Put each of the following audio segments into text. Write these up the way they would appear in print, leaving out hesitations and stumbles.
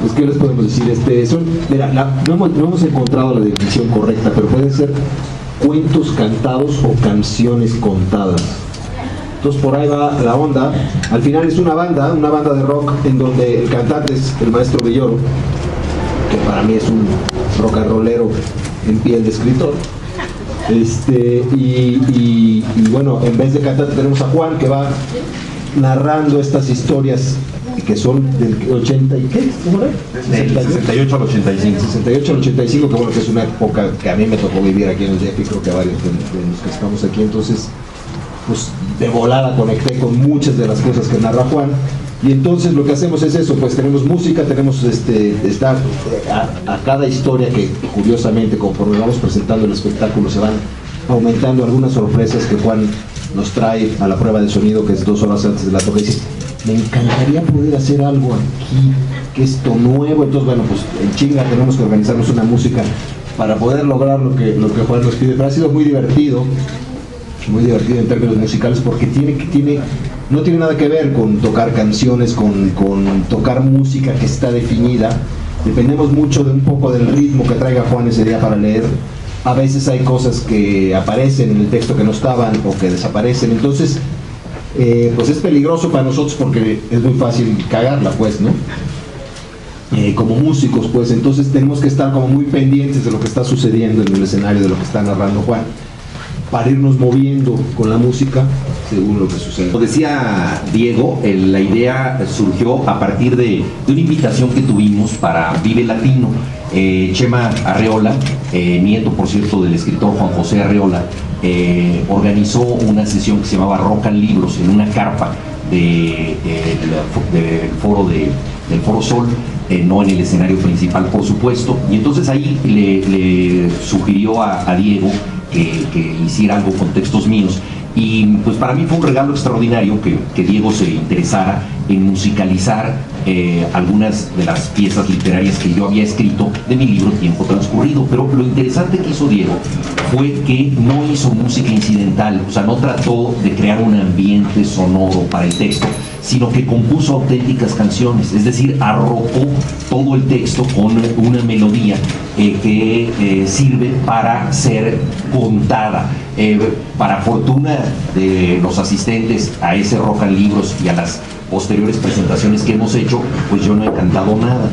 Pues, ¿qué les podemos decir? Mira, no hemos encontrado la definición correcta, pero pueden ser cuentos cantados o canciones contadas. Entonces por ahí va la onda. Al final es una banda de rock en donde el cantante es el maestro Villoro, que para mí es un rock and rollero en piel de escritor. Y bueno, en vez de cantante tenemos a Juan, que va narrando estas historias que son del 80 y ¿qué? ¿Cómo era? Del 68 al 85. 68 al 85, que bueno, que es una época que a mí me tocó vivir aquí en el DF, y creo que a varios de los que estamos aquí. Entonces, pues de volada conecté con muchas de las cosas que narra Juan. Y entonces lo que hacemos es eso, pues tenemos música, tenemos a cada historia que curiosamente conforme vamos presentando el espectáculo se van aumentando algunas sorpresas que Juan nos trae a la prueba de sonido, que es 2 horas antes de la toca, y dice, me encantaría poder hacer algo aquí, que esto nuevo. Entonces bueno, pues en chinga tenemos que organizarnos una música para poder lograr lo que Juan nos pide. Pero ha sido muy divertido en términos musicales, porque no tiene nada que ver con tocar canciones, con tocar música que está definida. Dependemos mucho de un poco del ritmo que traiga Juan ese día para leer. A veces hay cosas que aparecen en el texto que no estaban o que desaparecen. Entonces, pues es peligroso para nosotros porque es muy fácil cagarla, pues, ¿no? Como músicos, pues, entonces tenemos que estar como muy pendientes de lo que está sucediendo en el escenario, de lo que está narrando Juan, para irnos moviendo con la música según lo que sucede. Como decía Diego, la idea surgió a partir de una invitación que tuvimos para Vive Latino. Chema Arreola, nieto por cierto del escritor Juan José Arreola, organizó una sesión que se llamaba Rock and Libros en una carpa del Foro Sol, no en el escenario principal, por supuesto, y entonces ahí le sugirió a Diego que hiciera algo con textos míos, y pues para mí fue un regalo extraordinario que Diego se interesara en musicalizar algunas de las piezas literarias que yo había escrito de mi libro Tiempo Transcurrido. Pero lo interesante que hizo Diego fue que no hizo música incidental, o sea, no trató de crear un ambiente sonoro para el texto, sino que compuso auténticas canciones, es decir, arropó todo el texto con una melodía que sirve para ser contada. Para fortuna de los asistentes a ese Rock and Libros y a las posteriores presentaciones que hemos hecho, pues yo no he cantado nada.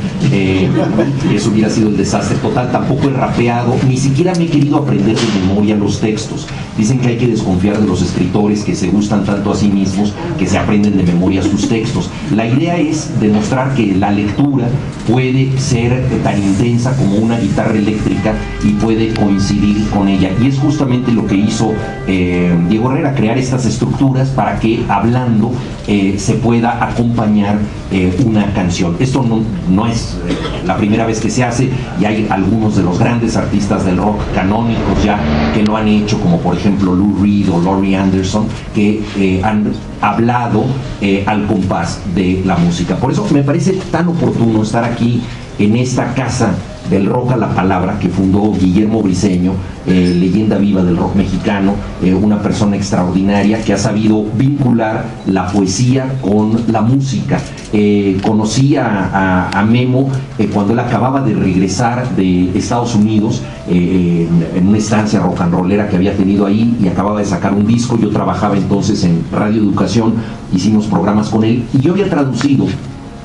Eso hubiera sido el desastre total. Tampoco he rapeado, ni siquiera me he querido aprender de memoria los textos. Dicen que hay que desconfiar de los escritores que se gustan tanto a sí mismos que se aprenden de memoria sus textos. La idea es demostrar que la lectura puede ser tan intensa como una guitarra eléctrica y puede coincidir con ella. Y es justamente lo que hizo Diego Herrera, crear estas estructuras para que hablando se pueda acompañar una canción. Esto no es la primera vez que se hace, y hay algunos de los grandes artistas del rock canónicos ya que lo han hecho, como por ejemplo Lou Reed o Laurie Anderson, que han hablado al compás de la música. Por eso me parece tan oportuno estar aquí en esta casa del rock a la palabra que fundó Guillermo Briceño, leyenda viva del rock mexicano, una persona extraordinaria que ha sabido vincular la poesía con la música. Conocí a Memo cuando él acababa de regresar de Estados Unidos, en una estancia rock and rollera que había tenido ahí, y acababa de sacar un disco. Yo trabajaba entonces en Radio Educación, hicimos programas con él, y yo había traducido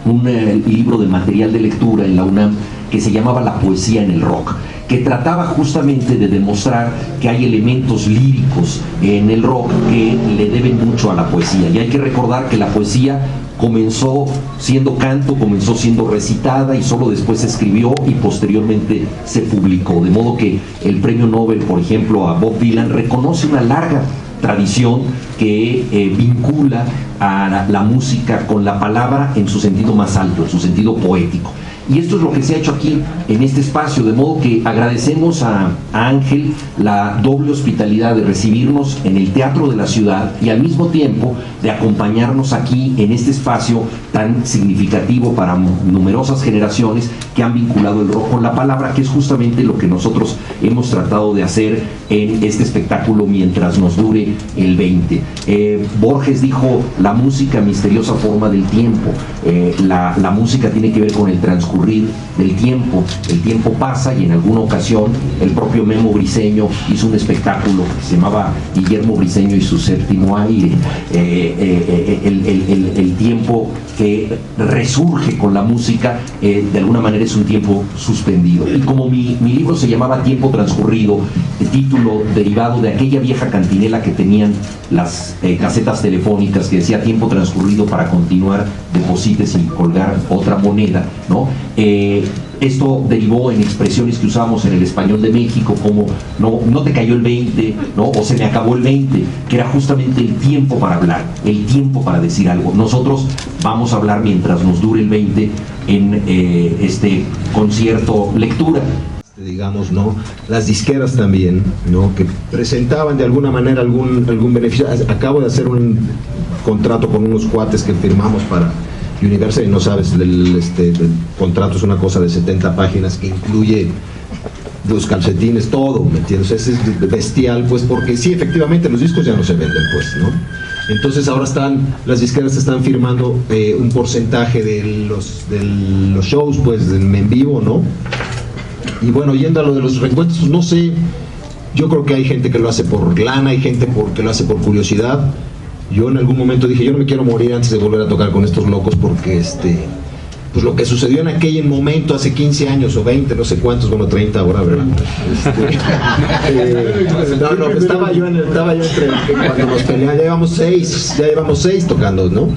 un libro de material de lectura en la UNAM que se llamaba La poesía en el rock, que trataba justamente de demostrar que hay elementos líricos en el rock que le deben mucho a la poesía. Y hay que recordar que la poesía comenzó siendo canto, comenzó siendo recitada, y solo después se escribió y posteriormente se publicó. De modo que el premio Nobel, por ejemplo, a Bob Dylan, reconoce una larga tradición que vincula a la música con la palabra en su sentido más alto, en su sentido poético. Y esto es lo que se ha hecho aquí en este espacio, de modo que agradecemos a Ángel la doble hospitalidad de recibirnos en el Teatro de la Ciudad y al mismo tiempo de acompañarnos aquí en este espacio tan significativo para numerosas generaciones que han vinculado el rock con la palabra, que es justamente lo que nosotros hemos tratado de hacer en este espectáculo mientras nos dure el 20. Borges dijo: la música, misteriosa forma del tiempo. La música tiene que ver con el transcurso transcurrir del tiempo. El tiempo pasa y en alguna ocasión el propio Memo Briceño hizo un espectáculo que se llamaba Guillermo Briceño y su séptimo aire. El tiempo que resurge con la música, de alguna manera es un tiempo suspendido. Y como mi libro se llamaba Tiempo Transcurrido, el título derivado de aquella vieja cantinela que tenían las casetas telefónicas que decía tiempo transcurrido para continuar, deposites y colgar otra moneda, ¿no? Esto derivó en expresiones que usamos en el español de México como no te cayó el 20, ¿no? O se me acabó el 20, que era justamente el tiempo para hablar, el tiempo para decir algo. Nosotros vamos a hablar mientras nos dure el 20 en este concierto lectura. Digamos, ¿no? Las disqueras también, ¿no? Que presentaban de alguna manera algún beneficio. Acabo de hacer un contrato con unos cuates que firmamos para Universal, y no sabes, el contrato es una cosa de 70 páginas que incluye los calcetines, todo, ¿me entiendes? Es bestial, pues, porque sí, efectivamente los discos ya no se venden, pues, ¿no? Entonces ahora las disqueras están firmando un porcentaje de los shows, pues, en vivo, ¿no? Y bueno, yendo a lo de los reencuentros, pues no sé, yo creo que hay gente que lo hace por lana, hay gente que lo hace por curiosidad. Yo en algún momento dije, yo no me quiero morir antes de volver a tocar con estos locos porque pues lo que sucedió en aquel momento hace 15 años o 20, no sé cuántos, bueno, 30 ahora, ¿verdad? Estaba yo entre cuando nos peleamos, ya llevamos seis tocando, ¿no?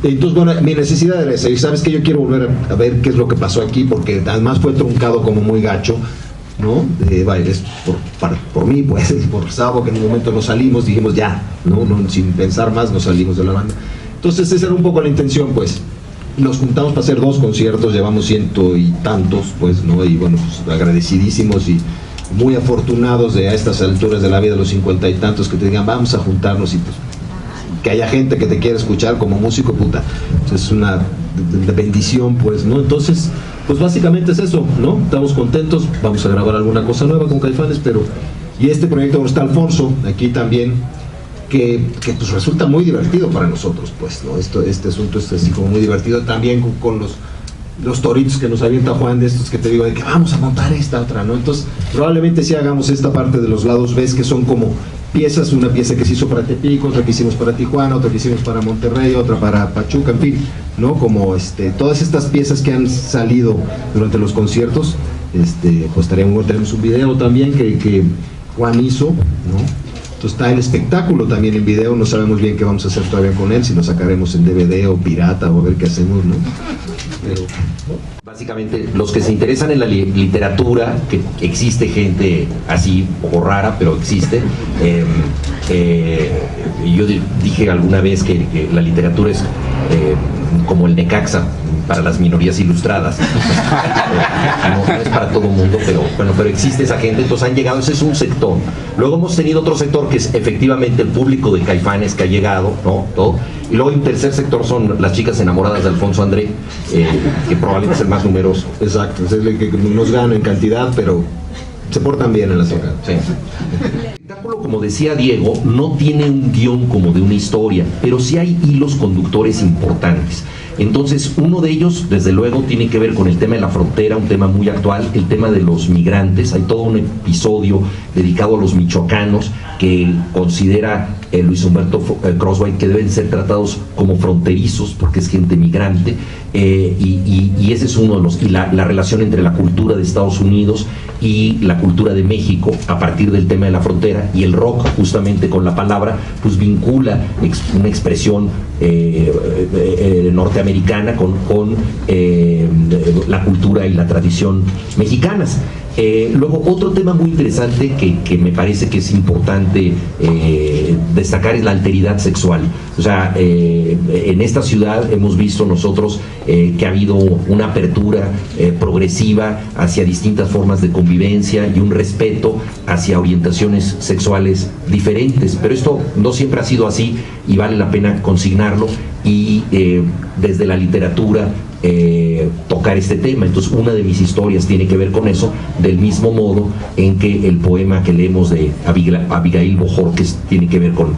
Entonces, bueno, mi necesidad era esa, y sabes que yo quiero volver a ver qué es lo que pasó aquí, porque además fue truncado como muy gacho, ¿no? Es por mí, pues, por Sabo, que en un momento nos salimos, dijimos ya, ¿no? Sin pensar más nos salimos de la banda. Entonces esa era un poco la intención, pues. Nos juntamos para hacer 2 conciertos, llevamos 100 y tantos, pues, ¿no? Y bueno, pues, agradecidísimos y muy afortunados de a estas alturas de la vida, los 50 y tantos, que te digan, vamos a juntarnos y pues que haya gente que te quiera escuchar como músico, puta, pues es una bendición, pues, ¿no? Entonces, pues básicamente es eso, ¿no? Estamos contentos, vamos a grabar alguna cosa nueva con Caifanes, pero, y este proyecto donde está Alfonso, aquí también, que pues resulta muy divertido para nosotros, pues, ¿no? Este asunto es así como muy divertido, también con los toritos que nos avienta Juan, de estos que te digo, de que vamos a montar esta otra, ¿no? Entonces, probablemente sí hagamos esta parte de los lados B, que son como piezas, una pieza que se hizo para Tepic, otra que hicimos para Tijuana, otra que hicimos para Monterrey, otra para Pachuca, en fin, ¿no? Como todas estas piezas que han salido durante los conciertos, pues tenemos un video también que Juan hizo, ¿no? Entonces está el espectáculo también en video, no sabemos bien qué vamos a hacer todavía con él, si lo sacaremos en DVD o pirata o a ver qué hacemos, ¿no? Pero, ¿no? Básicamente, los que se interesan en la literatura, que existe gente así, un poco rara, pero existe. Yo dije alguna vez que la literatura es como el Necaxa para las minorías ilustradas. No es para todo el mundo, pero bueno, pero existe esa gente, entonces han llegado, ese es un sector. Luego hemos tenido otro sector que es efectivamente el público de Caifanes que ha llegado, ¿no? Todo. Y luego un tercer sector son las chicas enamoradas de Alfonso André, que probablemente es el más numeroso. Exacto, es el que nos gana en cantidad, pero se portan bien en la zona. Sí. El espectáculo, como decía Diego, no tiene un guión como de una historia, pero sí hay hilos conductores importantes. Entonces, uno de ellos, desde luego, tiene que ver con el tema de la frontera, un tema muy actual, el tema de los migrantes. Hay todo un episodio dedicado a los michoacanos que considera Luis Humberto Crosswhite que deben ser tratados como fronterizos porque es gente migrante, y ese es uno de los, y la relación entre la cultura de Estados Unidos y la cultura de México a partir del tema de la frontera, y el rock justamente con la palabra pues vincula una expresión norteamericana con la cultura y la tradición mexicanas. Luego, otro tema muy interesante que me parece que es importante destacar es la alteridad sexual. O sea, en esta ciudad hemos visto nosotros que ha habido una apertura progresiva hacia distintas formas de convivencia y un respeto hacia orientaciones sexuales diferentes, pero esto no siempre ha sido así y vale la pena consignarlo, y desde la literatura tocar este tema. Entonces una de mis historias tiene que ver con eso, del mismo modo en que el poema que leemos de Abigail Bojorquez tiene que ver con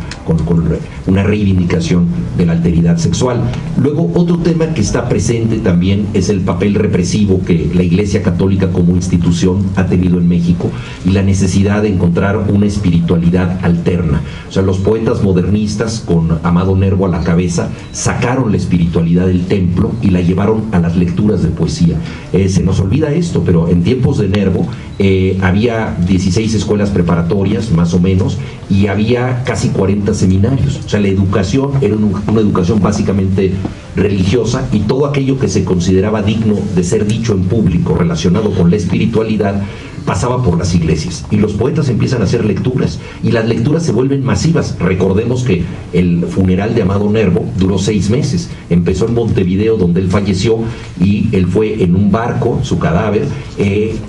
una reivindicación de la alteridad sexual. Luego otro tema que está presente también es el papel represivo que la Iglesia Católica como institución ha tenido en México y la necesidad de encontrar una espiritualidad alterna. O sea, los poetas modernistas, con Amado Nervo a la cabeza, sacaron la espiritualidad del templo y la llevaron a las lecturas de poesía. Se nos olvida esto, pero en tiempos de Nervo había 16 escuelas preparatorias, más o menos, y había casi 40 seminarios. O sea, la educación era una educación básicamente religiosa, y todo aquello que se consideraba digno de ser dicho en público relacionado con la espiritualidad pasaba por las iglesias, y los poetas empiezan a hacer lecturas, y las lecturas se vuelven masivas. Recordemos que el funeral de Amado Nervo duró 6 meses, empezó en Montevideo, donde él falleció, y él fue en un barco, su cadáver,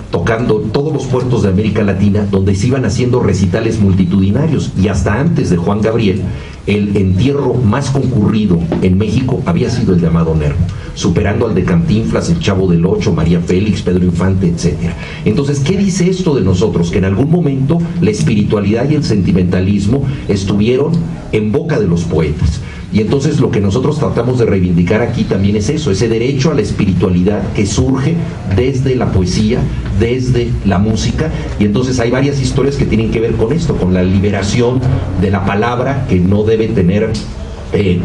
tocando todos los puertos de América Latina, donde se iban haciendo recitales multitudinarios, y hasta antes de Juan Gabriel, el entierro más concurrido en México había sido el de Amado Nervo, superando al de Cantinflas, el Chavo del Ocho, María Félix, Pedro Infante, etc. Entonces, ¿qué dice esto de nosotros? Que en algún momento la espiritualidad y el sentimentalismo estuvieron en boca de los poetas. Y entonces lo que nosotros tratamos de reivindicar aquí también es eso, ese derecho a la espiritualidad que surge desde la poesía, desde la música. Y entonces hay varias historias que tienen que ver con esto, con la liberación de la palabra, que no debe tener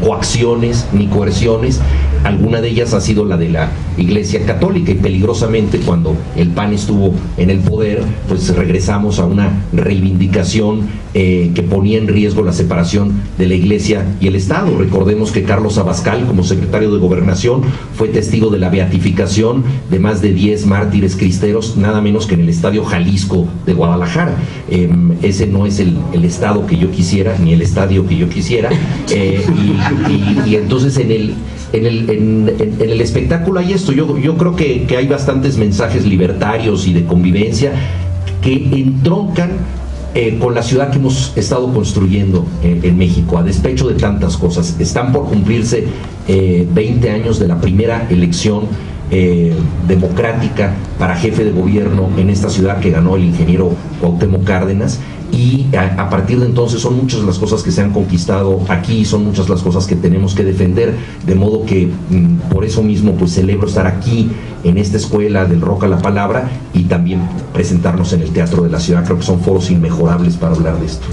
coacciones ni coerciones. Alguna de ellas ha sido la de la Iglesia Católica, y peligrosamente, cuando el PAN estuvo en el poder, pues regresamos a una reivindicación que ponía en riesgo la separación de la Iglesia y el Estado. Recordemos que Carlos Abascal, como secretario de Gobernación, fue testigo de la beatificación de más de 10 mártires cristeros, nada menos que en el Estadio Jalisco de Guadalajara. Ese no es el Estado que yo quisiera, ni el estadio que yo quisiera, y entonces en el espectáculo hay esto. Yo creo que hay bastantes mensajes libertarios y de convivencia que entroncan con la ciudad que hemos estado construyendo en México, a despecho de tantas cosas. Están por cumplirse 20 años de la primera elección democrática para jefe de gobierno en esta ciudad, que ganó el ingeniero Cuauhtémoc Cárdenas, y a partir de entonces son muchas las cosas que se han conquistado aquí, son muchas las cosas que tenemos que defender, de modo que por eso mismo pues celebro estar aquí en esta escuela del rock a la palabra, y también presentarnos en el Teatro de la Ciudad. Creo que son foros inmejorables para hablar de esto.